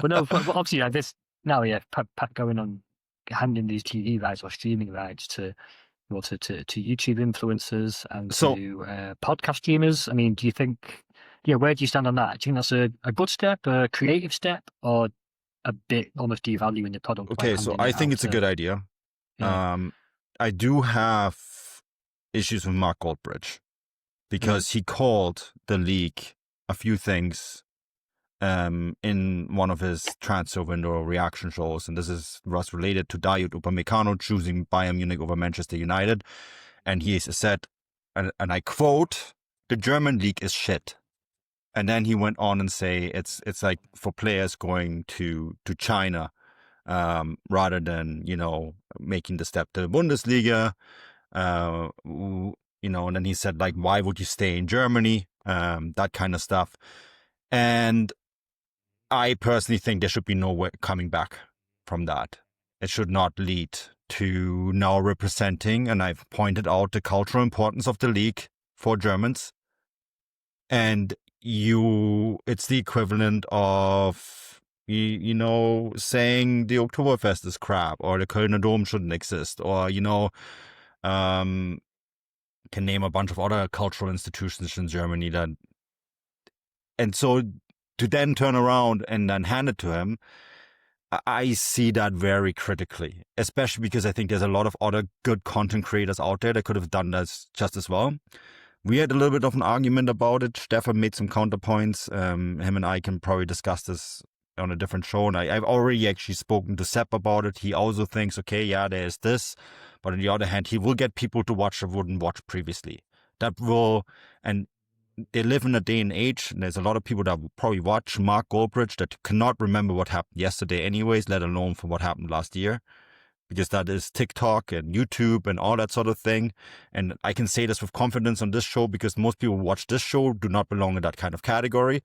But no, but obviously, like this now, yeah, going on, handing these TV rights or streaming rights to, well, to YouTube influencers and So, to podcast streamers. I mean, do you think, yeah, where do you stand on that? Do you think that's a good step, a creative step, or a bit almost devaluing the product by okay, so handing I it think out it's a good idea. yeah, I do have issues with Mark Goldbridge because he called the league a few things in one of his transfer window reaction shows, and was related to Dayot Upamecano choosing Bayern Munich over Manchester United, and he said, and I quote, "The German league is shit." And then he went on and say it's like for players going to China rather than making the step to the Bundesliga. And then he said, like, why would you stay in Germany? That kind of stuff. And I personally think there should be no way coming back from that. It should not lead to now representing, and I've pointed out the cultural importance of the league for Germans. And it's the equivalent of, saying the Oktoberfest is crap, or the Kölner Dom shouldn't exist, or, can name a bunch of other cultural institutions in Germany and so to then turn around and then hand it to him, I see that very critically, especially because I think there's a lot of other good content creators out there that could have done this just as well. We had a little bit of an argument about it. Stefan made some counterpoints. Him and I can probably discuss this on a different show. And I've already actually spoken to Sepp about it. He also thinks, okay, yeah, there's this. But on the other hand, he will get people to watch that wouldn't watch previously. And they live in a day and age, and there's a lot of people that will probably watch Mark Goldbridge that cannot remember what happened yesterday anyways, let alone for what happened last year. Because that is TikTok and YouTube and all that sort of thing. And I can say this with confidence on this show because most people who watch this show do not belong in that kind of category.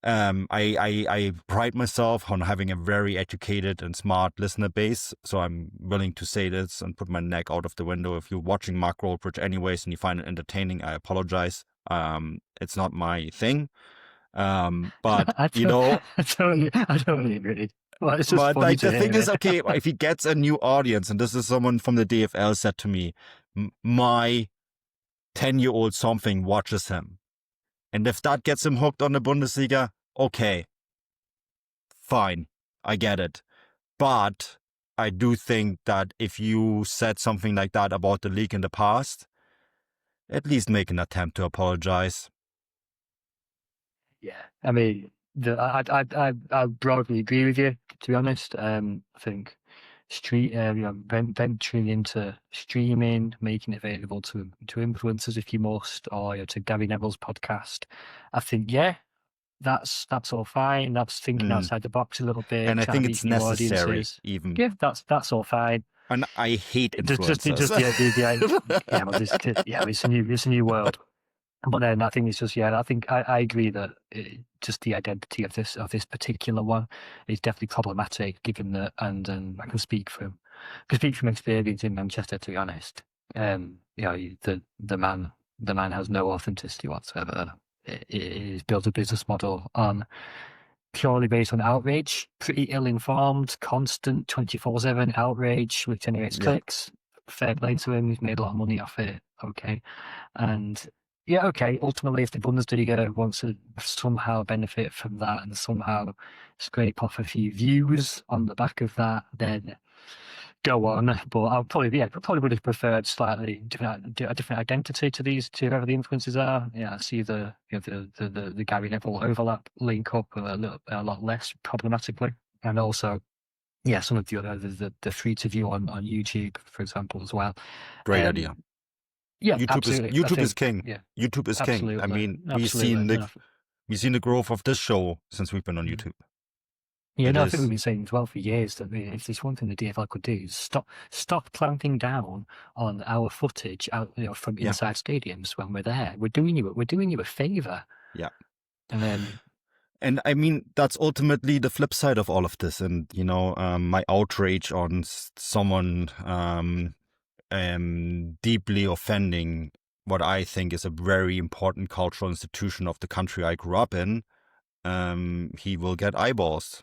I pride myself on having a very educated and smart listener base. So I'm willing to say this and put my neck out of the window. If you're watching Mark Goldbridge anyways and you find it entertaining, I apologize. It's not my thing. But I totally agree. Well, it's just But funny like to the thing hear is, it. okay, if he gets a new audience, and this is someone from the DFL said to me, my 10-year-old something watches him. And if that gets him hooked on the Bundesliga, okay, fine, I get it. But I do think that if you said something like that about the league in the past, at least make an attempt to apologize. Yeah, I mean, I broadly agree with you. To be honest, I think venturing into streaming, making it available to influencers if you must, or to Gary Neville's podcast. I think that's all fine. That's thinking outside the box a little bit, And I trying think to it's reach new necessary, audiences. even. Yeah, that's all fine. And I hate influencers. It's a new world. But then I think it's just I think I agree that just the identity of this particular one is definitely problematic, given that, and I can speak from experience in Manchester. To be honest, the man has no authenticity whatsoever. He's built a business model on purely based on outrage, pretty ill-informed, constant 24/7 outrage, which generates clicks. Fair play to him; he's made a lot of money off it. Okay, and. Yeah, okay. Ultimately, if the Bundesliga wants to somehow benefit from that and somehow scrape off a few views on the back of that, then go on. But I probably would have preferred slightly a different identity to whoever the influencers are. Yeah, I see the Gary Neville overlap link up a lot less problematically, and also. Yeah, some of the other the free to view on YouTube, for example, as well. Great idea. Yeah, YouTube absolutely. is king. Yeah, YouTube is absolutely. king. I mean, Absolutely. we've seen the growth of this show since we've been on YouTube. Yeah, I think we've been saying as well for years that if there's one thing the DFL could do is stop clamping down on our footage out from inside stadiums when we're there. We're doing you a favour. Yeah. And I mean, that's ultimately the flip side of all of this. And, my outrage on someone deeply offending what I think is a very important cultural institution of the country I grew up in, he will get eyeballs.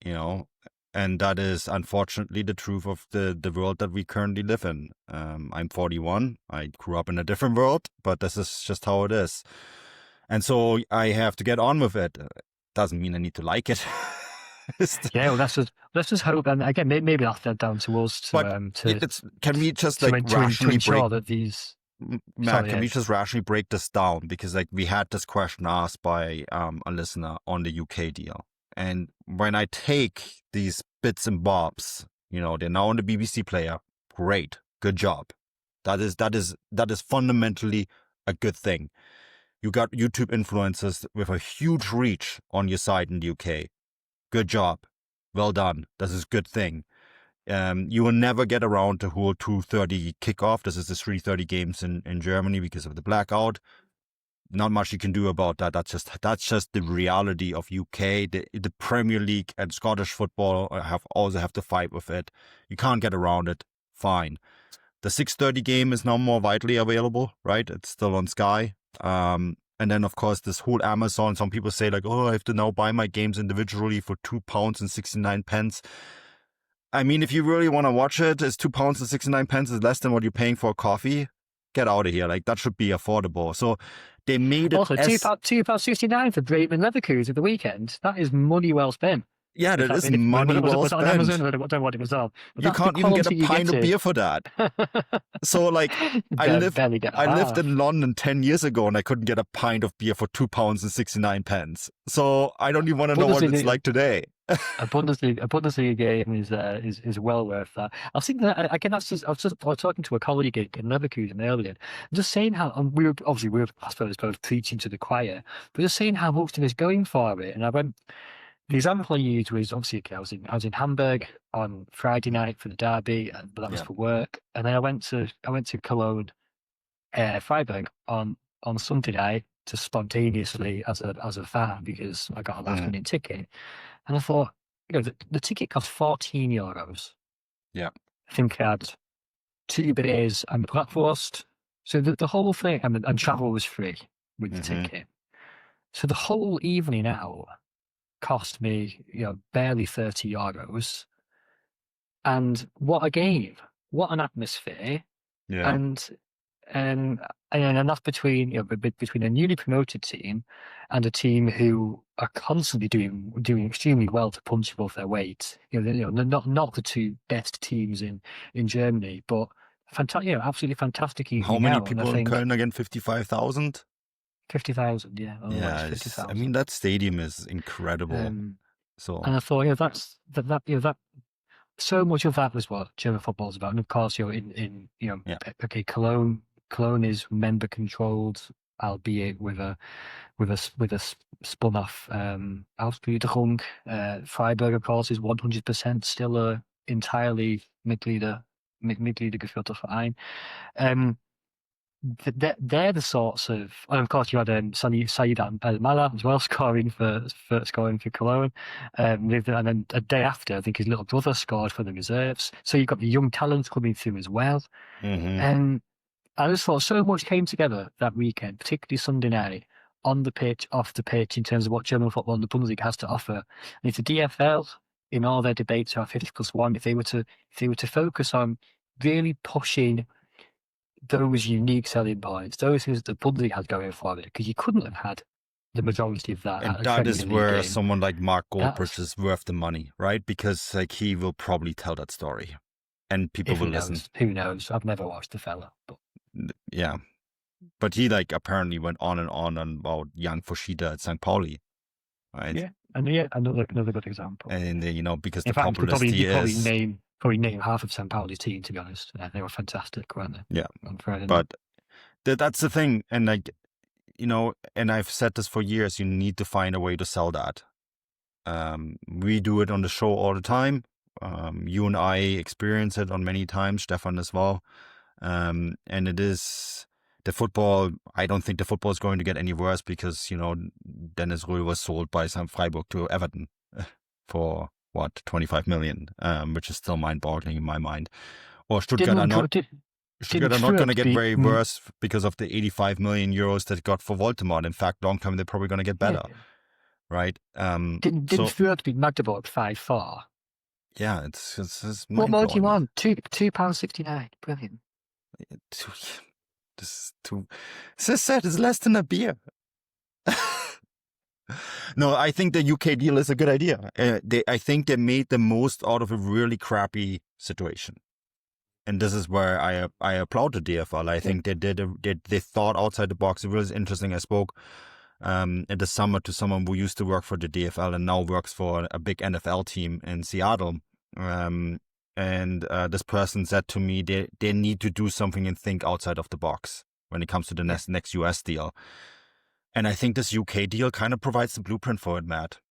and that is unfortunately the truth of the world that we currently live in. I'm 41. I grew up in a different world, but this is just how it is. And so I have to get on with it. Doesn't mean I need to like it. Yeah, well, let's just hope, and again, maybe that's down to us can we just to rationally ensure break that these. Matt, can we just rationally break this down? Because we had this question asked by a listener on the UK deal. And when I take these bits and bobs, they're now on the BBC player. Great. Good job. That is fundamentally a good thing. You got YouTube influencers with a huge reach on your side in the UK. Good job. Well done. This is a good thing. You will never get around the whole 2:30 kickoff. This is the 3:30 games in Germany because of the blackout. Not much you can do about that. That's just the reality of UK. The Premier League and Scottish football also have to fight with it. You can't get around it. Fine. The 6:30 game is now more widely available, right? It's still on Sky. And then, of course, this whole Amazon. Some people say I have to now buy my games individually for £2.69. I mean, if you really want to watch it, it's £2.69 is less than what you're paying for a coffee. Get out of here. That should be affordable. So they made it also £2.69 for Bremen Leverkusen at the weekend. That is money well spent. Yeah, that is money well spent. On Amazon, I don't know what it was on. You can't even get a pint of beer for that. So I lived in London 10 years ago and I couldn't get a pint of beer for £2.69. So I don't even want to know what it's like today. A Bundesliga game is well worth that. I think that again. I was talking to a colleague in Leverkusen earlier, just saying how we were I suppose both preaching to the choir, but just saying how much of us going for it. And I went. The example I used was obviously I was in Hamburg on Friday night for the derby, but that was for work. And then I went to Cologne, Freiburg on Sunday night, just spontaneously as a fan because I got a last minute ticket. And I thought, the ticket cost €14. Yeah, I think I had 2 beers and bratwurst. So the whole thing, and travel was free with the ticket. So the whole evening out cost me, barely €30. And what a game! What an atmosphere! Yeah. And that's between a newly promoted team and a team who are constantly doing extremely well to punch above their weight. Not the two best teams in Germany, but absolutely fantastic. How many people in Köln again? 55,000. 50,000, yeah. Yeah, 50,000. I mean that stadium is incredible. And I thought, that so much of that was what German football is about. And of course, Cologne is member controlled, albeit with a spun off Ausbildung. Freiburg, of course, is 100% still a entirely Mitglieder geführter Verein. They're the sorts of, and of course you had Saïd Al-Mala as well scoring for Cologne, and then a day after I think his little brother scored for the reserves. So you've got the young talents coming through as well. And I just thought so much came together that weekend, particularly Sunday night, on the pitch, off the pitch, in terms of what German football and the Bundesliga has to offer. And if the DFL, in all their debates are 50+1, if they were to focus on really pushing those unique selling points, those things that the Bundesliga had going for it, because you couldn't have had the majority of that. And that is where someone like Mark Goldbridge is worth the money, right? Because he will probably tell that story, and people will listen. Who knows? I've never watched the fella, but yeah, but he apparently went on and on about Jan Fushida at St. Pauli, right? Yeah, and another good example. And because the populist he is. Probably name half of St. Pauli's team, to be honest. They were fantastic, weren't they? Yeah. But that's the thing. And and I've said this for years, you need to find a way to sell that. We do it on the show all the time. You and I experience it on many times, Stefan as well. And it is the football. I don't think the football is going to get any worse because, Dennis Röhl was sold by St. Freiburg to Everton for 25 million, which is still mind-boggling in my mind. Or Stuttgart are not going to get very worse because of the 85 million euros that got for Voldemort. In fact, long term they're probably going to get better, right? Didn't Fjord be Magdeburg 5-4? Yeah, it's What more do you mind-blowing. want? £2.69. Brilliant. This is too. As I said, it's less than a beer. No, I think the UK deal is a good idea. I think they made the most out of a really crappy situation, and this is where I applaud the DFL. I think they thought outside the box. It was interesting. I spoke in the summer to someone who used to work for the DFL and now works for a big NFL team in Seattle. And this person said to me they need to do something and think outside of the box when it comes to the next US deal. And I think this UK deal kind of provides the blueprint for it, Matt.